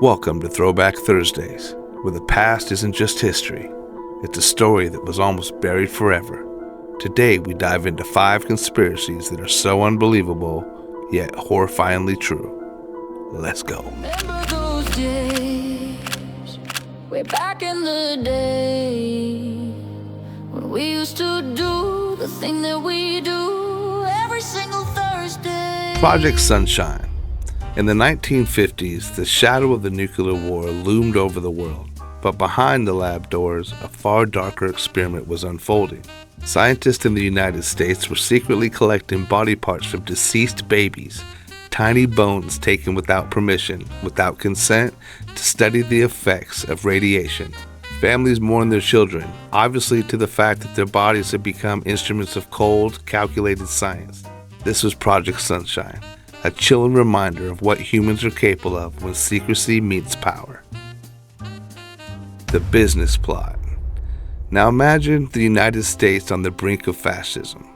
Welcome to Throwback Thursdays, where the past isn't just history, it's a story that was almost buried forever. Today we dive into 5 conspiracies that are so unbelievable, yet horrifyingly true. Let's go. Remember those days, way back in the day, when we used to do the thing that we do every single Thursday. Project Sunshine. In the 1950s, the shadow of the nuclear war loomed over the world, but behind the lab doors, a far darker experiment was unfolding. Scientists in the United States were secretly collecting body parts from deceased babies, tiny bones taken without permission, without consent, to study the effects of radiation. Families mourned their children, obviously to the fact that their bodies had become instruments of cold, calculated science. This was Project Sunshine, a chilling reminder of what humans are capable of when secrecy meets power. The business plot. Now imagine the United States on the brink of fascism.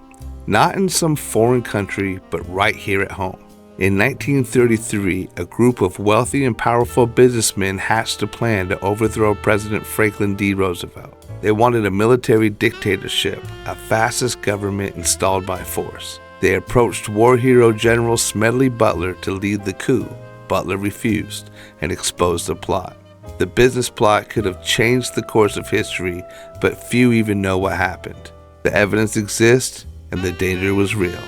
Not in some foreign country, but right here at home. In 1933, a group of wealthy and powerful businessmen hatched a plan to overthrow President Franklin D. Roosevelt. They wanted a military dictatorship, a fascist government installed by force. They approached war hero General Smedley Butler to lead the coup. Butler refused and exposed the plot. The business plot could have changed the course of history, but few even know what happened. The evidence exists, and the danger was real.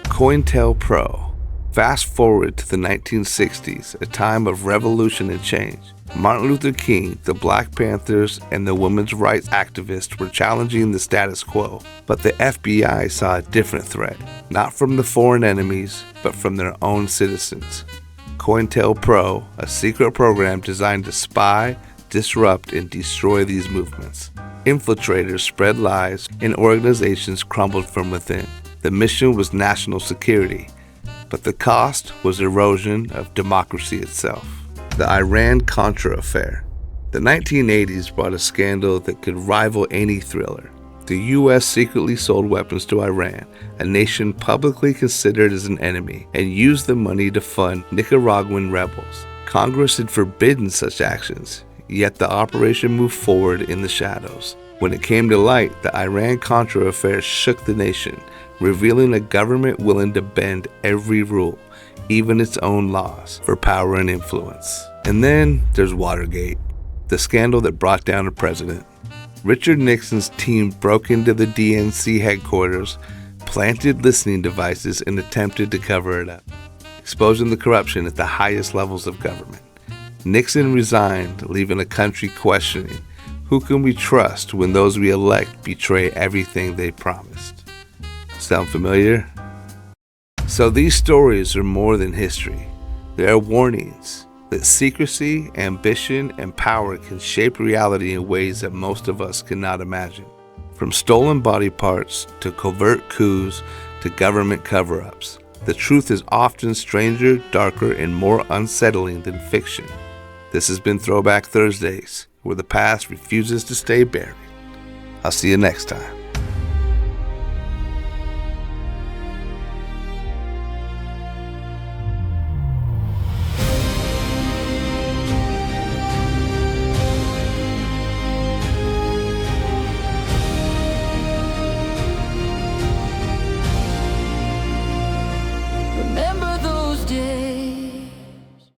COINTELPRO. Fast forward to the 1960s, a time of revolution and change. Martin Luther King, the Black Panthers, and the women's rights activists were challenging the status quo. But the FBI saw a different threat, not from the foreign enemies, but from their own citizens. COINTELPRO, a secret program designed to spy, disrupt, and destroy these movements. Infiltrators spread lies, and organizations crumbled from within. The mission was national security, but the cost was erosion of democracy itself. The Iran-Contra Affair. The 1980s brought a scandal that could rival any thriller. The U.S. secretly sold weapons to Iran, a nation publicly considered as an enemy, and used the money to fund Nicaraguan rebels. Congress had forbidden such actions, yet the operation moved forward in the shadows. When it came to light, the Iran-Contra Affair shook the nation, revealing a government willing to bend every rule, even its own laws, for power and influence. And then there's Watergate, the scandal that brought down a president. Richard Nixon's team broke into the DNC headquarters, planted listening devices, and attempted to cover it up, exposing the corruption at the highest levels of government. Nixon resigned, leaving a country questioning, who can we trust when those we elect betray everything they promised? Sound familiar? So these stories are more than history. They are warnings that secrecy, ambition, and power can shape reality in ways that most of us cannot imagine. From stolen body parts to covert coups to government cover-ups, the truth is often stranger, darker, and more unsettling than fiction. This has been Throwback Thursdays, where the past refuses to stay buried. I'll see you next time.